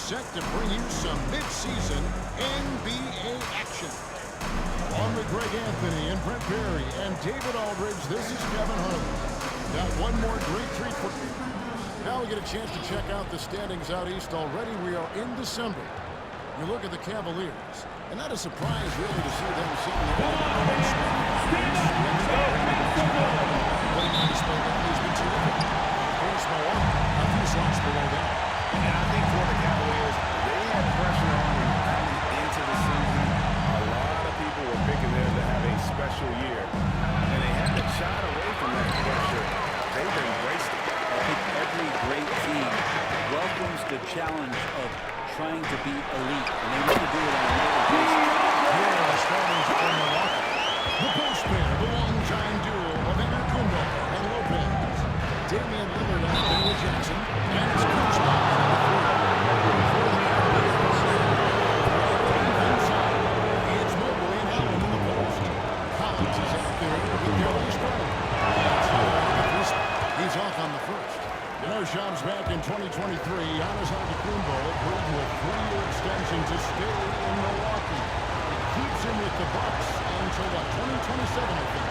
set to bring you some mid-season NBA action. Along with Greg Anthony and Brent Berry and David Aldridge, this is Kevin Hunter. Got one more great treat for you. Now we get a chance to check out the standings out east. Already we are in December. You look at the Cavaliers, and not a surprise really to see them sitting there. But he's been terrific. Here's Milwaukee, a few slots below that. And I think for the Cavaliers, they had pressure on them coming into the season. A lot of people were picking them to have a special year, and they haven't shied away from that pressure. They've embraced it. I think every great team welcomes the challenge of trying to be elite, and they need to do it on a regular basis. Here are the starters for Milwaukee. The post pair, the long-time duo of Antetokounmpo and Lopez. Damian Lillard out there with Jackson, and it's Kuzma on the floor. For the Cavaliers, inside, it's Mobley and Allen in the post. Collins is out there with Darius Garland. He's off on the first. You know, Shams, back in 2023, Giannis Antetokounmpo agreed with a 3-year extension to stay in Milwaukee. It keeps him with the Bucks until, 2027, I think.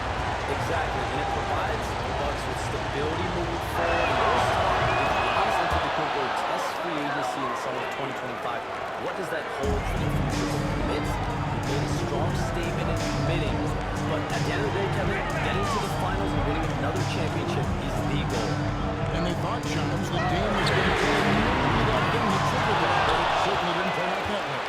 Exactly, and it provides the Bucks with stability moving forward. If Giannis Antetokounmpo tests free agency in the summer of 2025, what does that hold for the future of the Knicks? He made a strong statement in committing, but at the end of the day, Kevin, getting to the finals and winning another championship is the goal. And they thought, Shams, that Dame was going to play that thing he tripled that, but it certainly didn't turn out that way.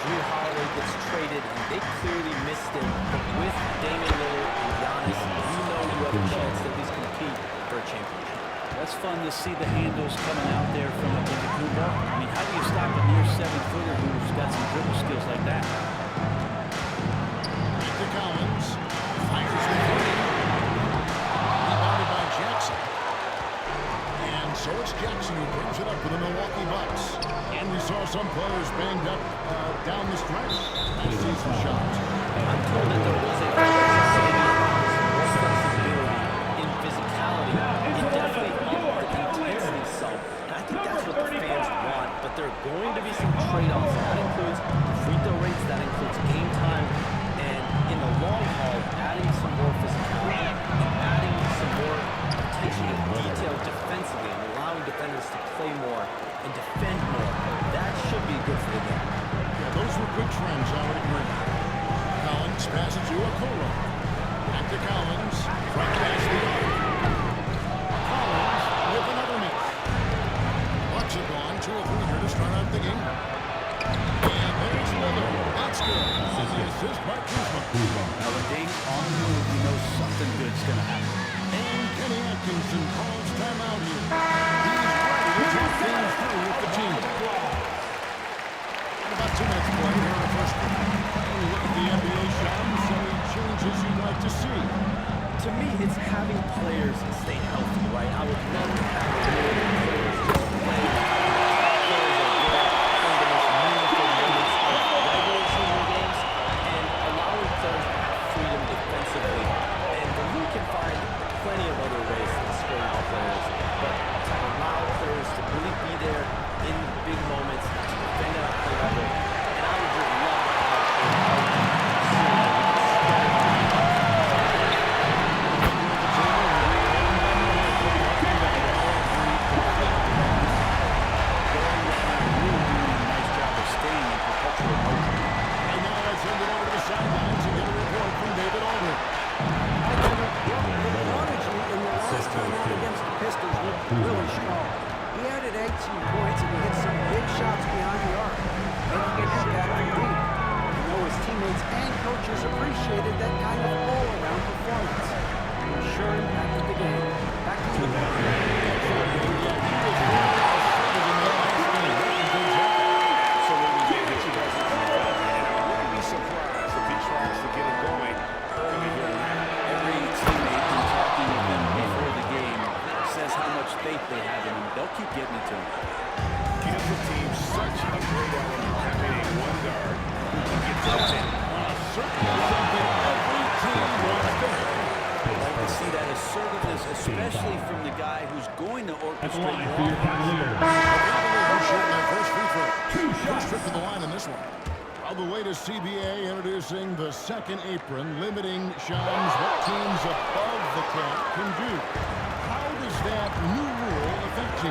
Drew Holiday gets traded, and they clearly missed him. But with Damian Lillard and Giannis, you know you have a chance to at least compete for a championship. That's fun to see the handles coming out there from Antetokounmpo. I mean, how do you stop a near 7-footer who's got some dribble skills like that? Back to Collins. Fires the three. Rebounded by Jackson. And so it's Jackson who brings it up for the Milwaukee Bucks. And we saw some players banged up down the stretch. Nice season shots. I'm told that there was a more flexibility in physicality. It definitely upped the intensity some. And I think that's what the fans want. But there are going to be some trade-offs. That includes free throw rates. That includes game time. And in the long haul, adding some more physicality and adding some more attention to detail defensively and allowing defenders to play more and defend more. That should be good for the game. Yeah, those were good trends, I would agree. Collins passes to Okoro. Back to Collins. Front pass the arc. Collins with another miss. Bucks have gone 2 of 3 here to start out the game. And there's Lillard. That's good. The assist by Kuzma. Now, when Dame's on the move, you know something good's going to happen. And Kenny Atkinson calls timeout here. He's ready to talk things through with the team. About 2 minutes play here in the first quarter. When you look at the NBA, Shams, any changes you'd like to see? To me, it's having players stay healthy, right? I would love to have players just play. Players are good, some of the most meaningful moments of regular season games, and allowing players to have freedom defensively. And the league can find plenty of other ways to discourage players, but to allow players to really be there in big moments, to defend at a high level, and I would just love to have really strong. He added 18 points and he hit some big shots behind the arc, making an impact from deep. I know his teammates and coaches appreciated that kind of all-around performance. I'm sure impacted the game. Back to you. So when we get hit, you guys are involved, and I wouldn't be surprised if he tries to get it going early here. Every teammate who's talking with them before the game says how much faith they have in him. They'll keep getting it to him. Gives the team such a great element having a one guard who can get to the 10. Certainly something every team wants to have. I like to see that assertiveness, especially from the guy who's going to orchestrate. Shooting that first free throw. this one. Well, the latest CBA introducing the second apron, limiting Shams what teams above the cap can do. How does that new rule affect you?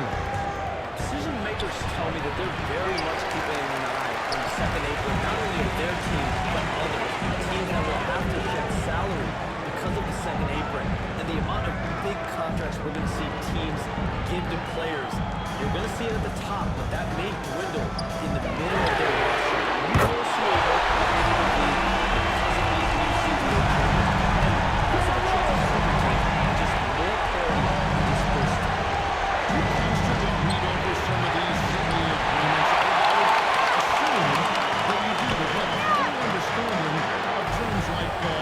Decision makers tell me that they're very much keeping an eye on the second apron, not only of their team, but others. Teams that will have to shed salary because of the second apron. And the amount of big contracts we're going to see teams give to players. You're going to see it at the top, but that may dwindle in the middle of their roster. You will see a work because of these new CBA changes. And this all changes superteams, just more parity in this first time. Read over some of these CBA agreements. I assume that you do, but have a full understanding of terms like the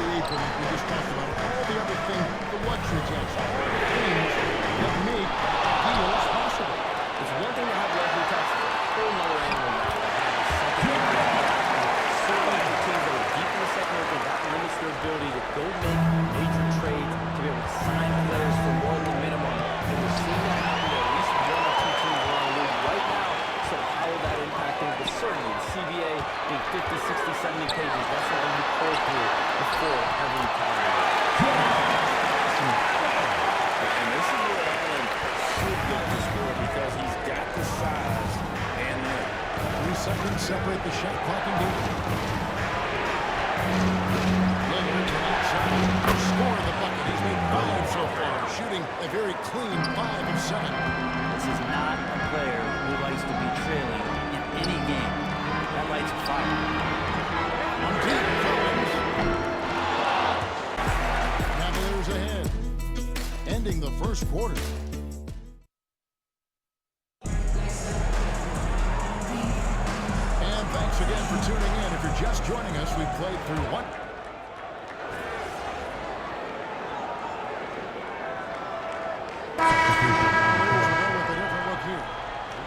apron that we just talked about. All the other things, the luxury tax, all the things that make deals possible. It's one thing to have luxury tax, it's a whole other animal now to have the second apron. Certainly for teams that are deep in the second apron, that limits their ability to go make major trades, to be able to sign players for more than the minimum. And we're seeing that happen to at least one or two teams around the league right now. So how will that impact them? But certainly the CBA being 50, 60, 70 pages, that's something you pour through before every calendar year. And this is where Allen should get the score because he's got the size and length. 3 seconds separate the shot clock and game. Lillard to outside. Scoring the bucket. He's made 5 so far. Shooting a very clean 5 of 7. This is not a player who likes to be trailing in any game. That lights a fire. On deep, Collins. Cavaliers ahead. Ending the first quarter. And thanks again for tuning in. If you're just joining us, we played through one.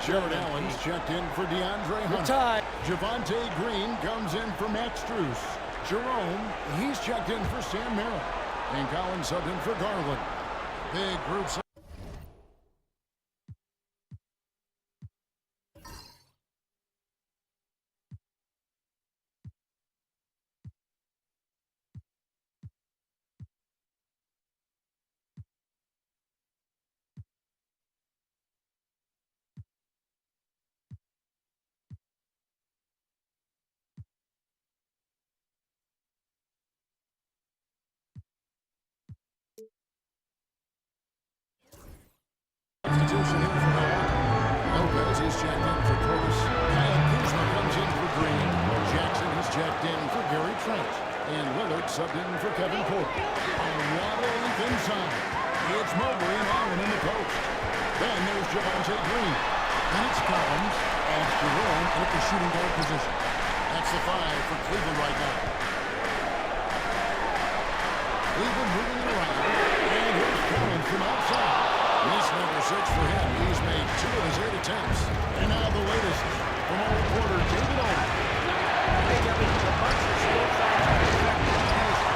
Jared Allen's checked in for DeAndre Hunter. Javonte Green comes in for Max Strus. Jerome, he's checked in for Sam Merrill. And Colin subbed in for Garland. Big groups. Substitution here for Milwaukee. Lopez is checked in for Curtis. Kyle Kuzma comes in for Green. Jackson is checked in for Gary Trent. And Lillard subbed in for Kevin Porter. And Waddle inside. It's Mobley and Allen in the post. Then there's Javonte Green. And it's Collins and Jerome at the shooting guard position. That's the 5 for Cleveland right now. Cleveland moving it around. And here's Collins from outside. This number 6 for him. He's made 2 of his 8 attempts. And now the latest from our reporter, David Aldridge. Hey, Kevin, the Bucks are still trying to protect the division.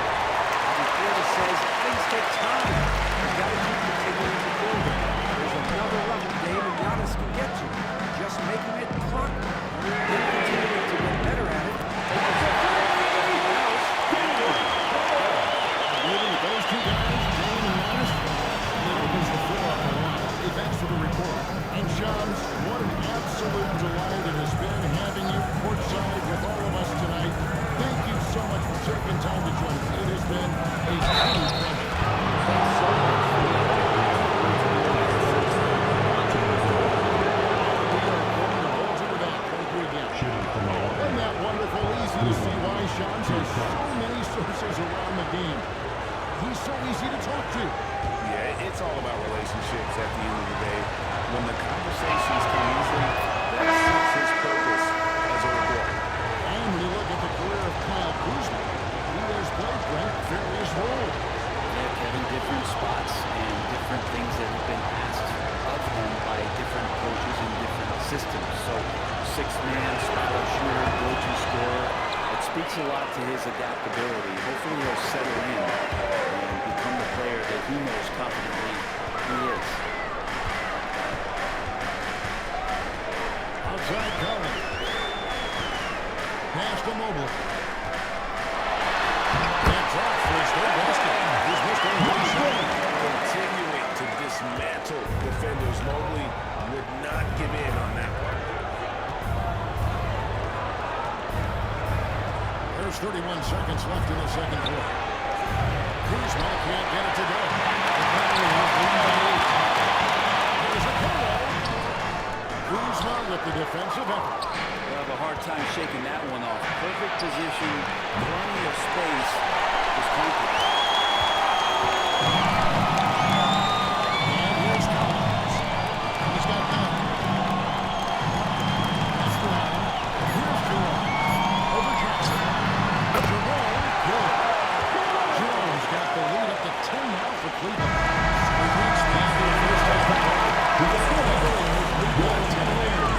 Before it says things take time. You've got to keep continuing to build it. There's another level Dave and Giannis can get to. Just making it clock. Then continuing to get better at it. Everyone else. Leaving those 2 guys, Dave and Giannis, opens the floor up a lot. Hey, thanks for the report. And Shams, what an absolute delight it has been having you courtside with all of us tonight. Thank you so much for taking time to join us. It has been a true pleasure. Isn't that wonderful? Easy to see why Shams has so many sources around the game. He's so easy to talk to. Yeah, it's all about relationships at the end of the day. When the conversations come easily, that suits his purpose as a reporter. And when you look at the career of Kyle Kuzma, he has played various roles. Yeah, Kevin, different spots and different things that have been asked of him by different coaches in different systems. So, 6-man, spot-up shooter, go-to scorer. It speaks a lot to his adaptability. Hopefully he'll settle in and become the player that he knows confidently he is. Outside Collins. pass to Mobley. That's off for a straight basket. He's missed only one shot. Continuing to dismantle defenders. Mobley would not give in on that one. There's 31 seconds left in the second quarter. Kuzma can't get it to go. There's a couple. Kuzma with the defensive effort. We'll have a hard time shaking that one off. Perfect position, plenty of space. Just comfortable. And here's Collins. He's got 9. That's Brown. Here's Jerome. Over Jackson. Jerome. Good. Jerome's got the lead up to 10 now for Cleveland. We reached the end of the first half. The Cavaliers lead by 10 later.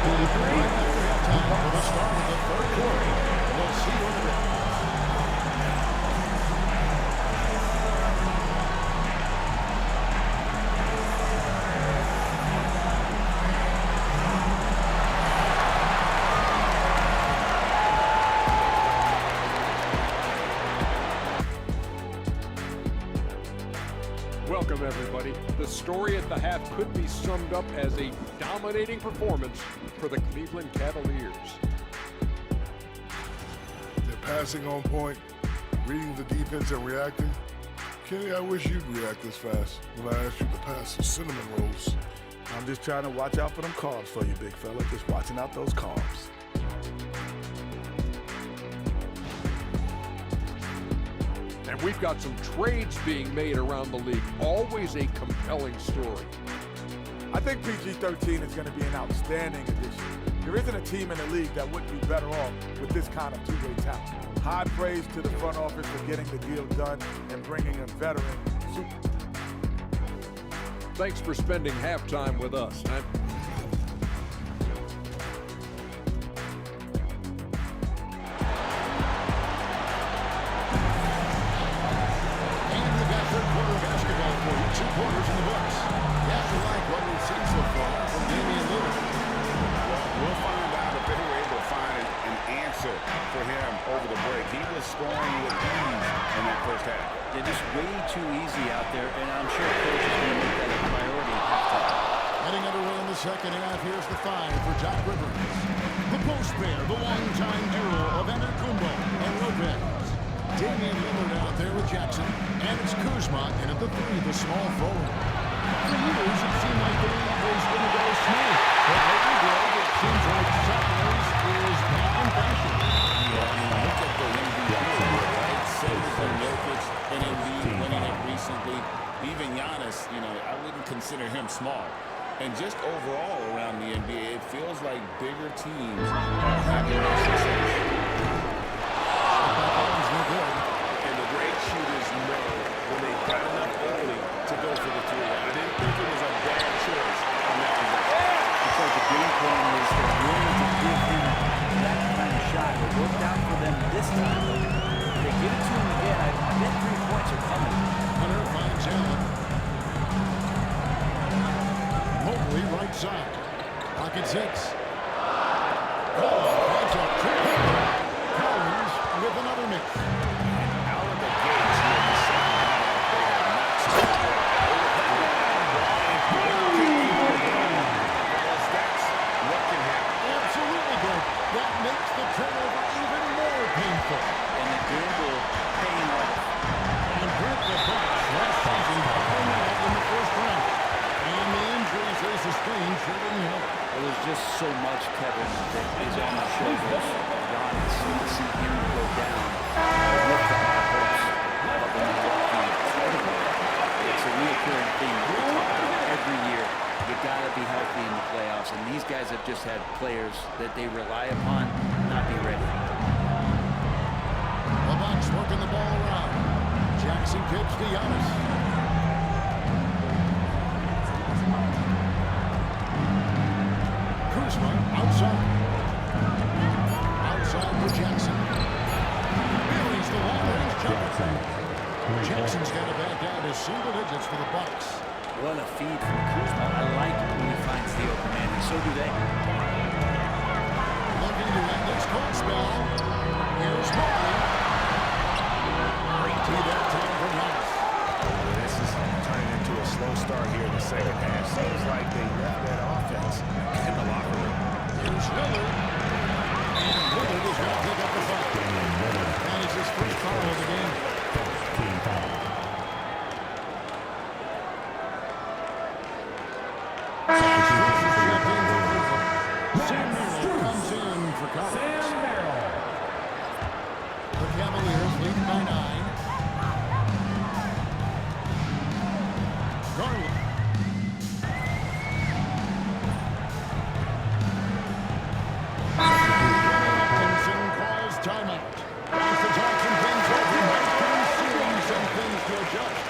We'll be back right after halftime for the start of the third quarter. We'll see you in a bit. Welcome, everybody. The story at the half could be summed up as a dominating performance for the Cleveland Cavaliers. They're passing on point, reading the defense and reacting. Kenny, I wish you'd react this fast when I asked you to pass some cinnamon rolls. I'm just trying to watch out for them carbs for you, big fella. Just watching out those carbs. And we've got some trades being made around the league. Always a compelling story. I think PG-13 is going to be an outstanding addition. There isn't a team in the league that wouldn't be better off with this kind of two-way talent. High praise to the front office for getting the deal done and bringing a veteran super. Thanks for spending halftime with us. Quarters in the books. You have to like what we've seen so far from Damian Lillard. We'll find out if they were able to find an answer for him over the break. He was scoring with ease in that first half. Yeah, just way too easy out there, and I'm sure coach is going to make that a priority at halftime. Heading underway in the second half, here's the 5 for Doc Rivers. The post pair, the longtime duo of Antetokounmpo and Lopez. Damian Lillard out there with Jackson, and it's Kuzma in at the 3, the small forward. For years, it seemed like the league was going to go smooth, but lately, Greg, it seems like size is back in fashion. Yeah, I mean, look at the MVP, right? Simmons and Jokic and Embiid winning it recently. Even Giannis, you know, I wouldn't consider him small. And just overall around the NBA, it feels like bigger teams are having more success. And the great shooters know when they got enough early to go for the 3. I didn't think it was a bad choice on that possession. It's like the game plan is they're willing to give him that kind of shot. It worked out for them this time. If they give it to him again, I bet 3 points are coming. Hunter finds Allen. Mobley right side. Pocket 6. Collins finds a triple. Collins with another miss. Out of the gates here in the second half, they have not scored well. That's what can happen. Absolutely, Greg. That makes the turnover even more painful. And the gamble paying off. And Greg the Bucks last season pulling out in the first round. And the injuries they sustained sure didn't help. Well, there's just so much, Kevin, that is on the shoulders of Giannis. To see him go down with the high hopes of the Milwaukee. It's a reoccurring thing we talk about every year. You got to be healthy in the playoffs, and these guys have just had players that they rely upon not be ready. The Bucks working the ball around. Jackson kicks to Giannis. Kuzma outside. Outside for Jackson. Buries the long-range jumper. Jackson's got it back down to single digits for the Bucks. What a feed from Kuzma. I like it when he finds the open man, and so do they. Looking to end this clock spell Merrill comes in for Collins. The Cavaliers lead by 9. Garland. Atkinson calls timeout. As the Jackson things over, might be seeing some things to adjust.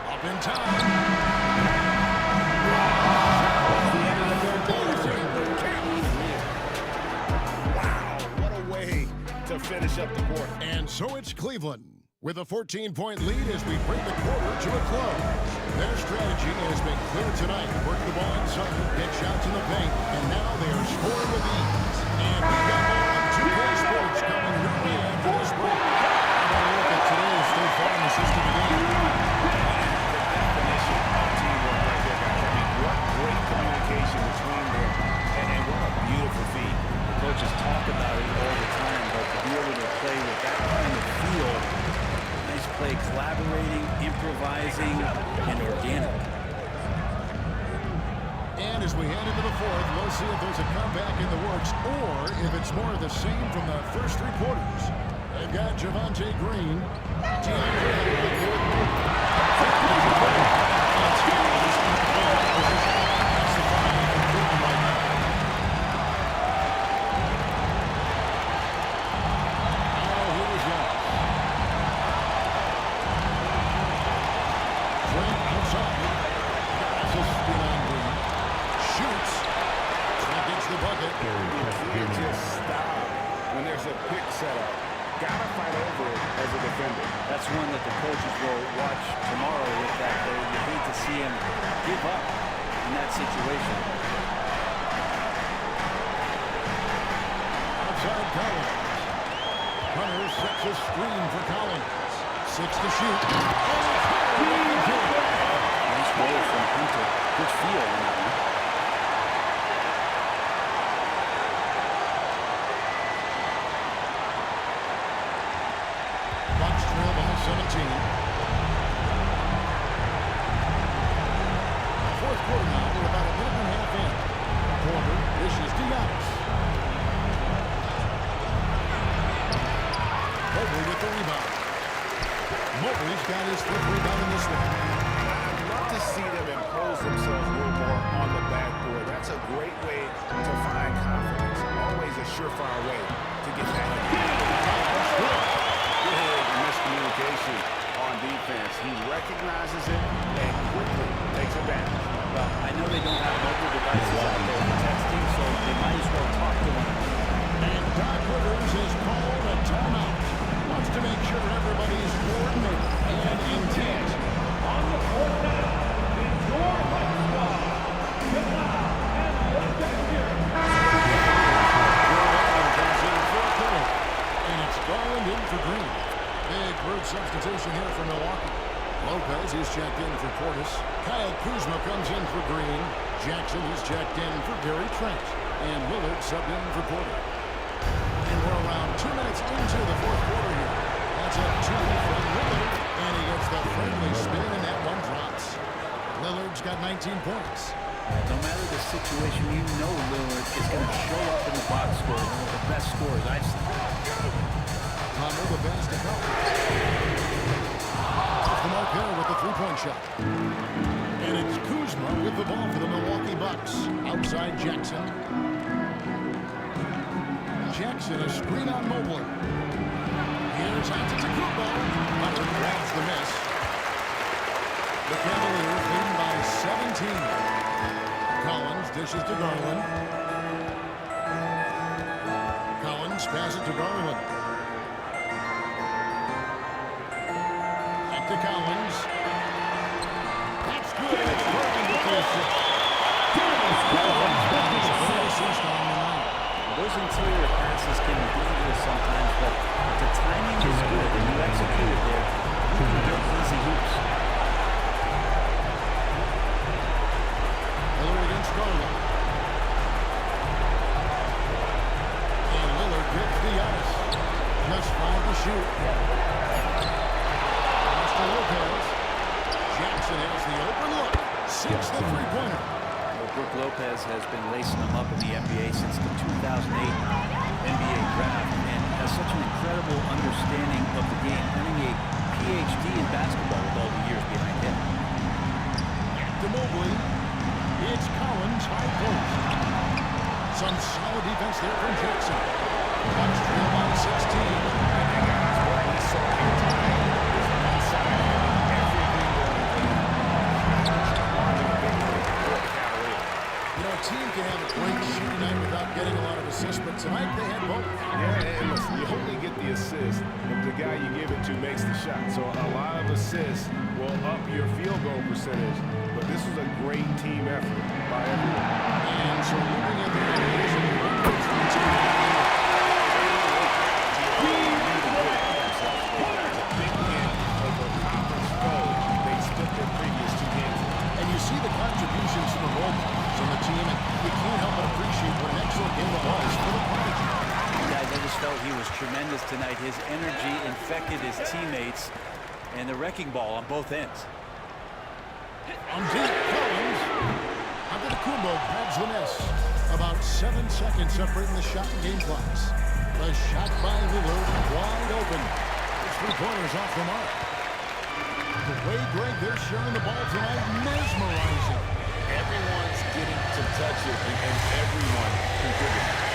Up in time. To finish up the quarter. And so it's Cleveland with a 14-point lead as we bring the quarter to a close. Their strategy has been clear tonight. Work the ball inside, get shots in the paint, and now they are scoring with ease. And we've got more on 2K Sports coming your way after this break. How about a look at today's State Farm assistant game? Definition of teamwork right there, guys. I mean, what great communication between them, and what a beautiful feat. The coaches talk about it all the time, but to be able to play with that kind of feel, nice play, collaborating, improvising, and organic. And as we head into the fourth, we'll see if there's a comeback in the works or if it's more of the same from the first 3 quarters. They've got Javonte Green. That's one that the coaches will watch tomorrow with that. You hate to see him give up in that situation. Outside Collins. Hunter sets a screen for Collins. 6 to shoot. Nice roll from Hunter. Good feel on that one. Bucks trail by 17. Fourth quarter now. We're about a minute and a half in. Porter dishes to Giannis. Mobley with the rebound. Mobley's got his 5th rebound in this one. I'd love to see them impose themselves a little more on the backboard. That's a great way to find confidence. Always a surefire way to get that. Good miscommunication on defense. He recognizes it and quickly takes advantage. Well, I know they don't have mobile devices out there for texting, so they might as well talk to one another. And Doc Rivers has called a timeout. Wants to make sure everybody's coordinated and intent. On the fourth down, it's your home squad. Get loud and let them hear it. And it's Garland in for Green. Big bird substitution here for Milwaukee. Lopez is checked in for Portis. Kyle Kuzma comes in for Green. Jackson is checked in for Gary Trent. And Willard subbed in for Porter. And we're around 2 minutes into the fourth quarter here. That's up 2 from Willard. And he gets the friendly spin, and that one drops. Lillard's got 19 points. No matter the situation, you know Lillard is going to show up in the box score. One of the best scorers I've seen. Hunter the pass to Collins. Off the mark there with the 3-point shot. And it's Kuzma with the ball for the Milwaukee Bucks. Outside Jackson. Jackson a screen on Mobley. Here's Antetokounmpo. Hunter grabs the miss. The Cavaliers leading by 17. Collins dishes to Garland. Collins passes to Garland. Back to Collins. That's good. It's Garland with the assist. Those interior passes can be dangerous sometimes, but if the timing is good and you execute it there, you can get easy hoops. Miller against Garland. shoot. Master Lopez. Jackson has the open look. Sinks the three-pointer. Well, Brook Lopez has been lacing them up in the NBA since the 2008 NBA draft and has such an incredible understanding of the game, earning a PhD in basketball with all the years behind him. To Mobley. It's Collins, high post. Some solid defense there from Jackson. Bucks trail by 16. What we saw here tonight is inside everything going You know, a team can have a great shooting night without getting a lot of assists, but tonight they had both. Yeah, and listen, you only get the assist if the guy you give it to makes the shot. So a lot of assists will up your field goal percentage, but this was a great team effort by everyone. And so looking at the elimination, and you see the contributions from the role players on the team, and you can't help but appreciate what an excellent game it was for the Prodigy. Guys, I just felt he was tremendous tonight. His energy infected his teammates, and the wrecking ball on both ends. On deep, Collins. Antetokounmpo grabs the miss. About 7 seconds separating the shot and game clocks. The shot by Lillard, wide open. His three-pointers off the mark. The way, Greg, they're sharing the ball tonight, mesmerizing. Everyone's getting to touch it, and everyone contributing.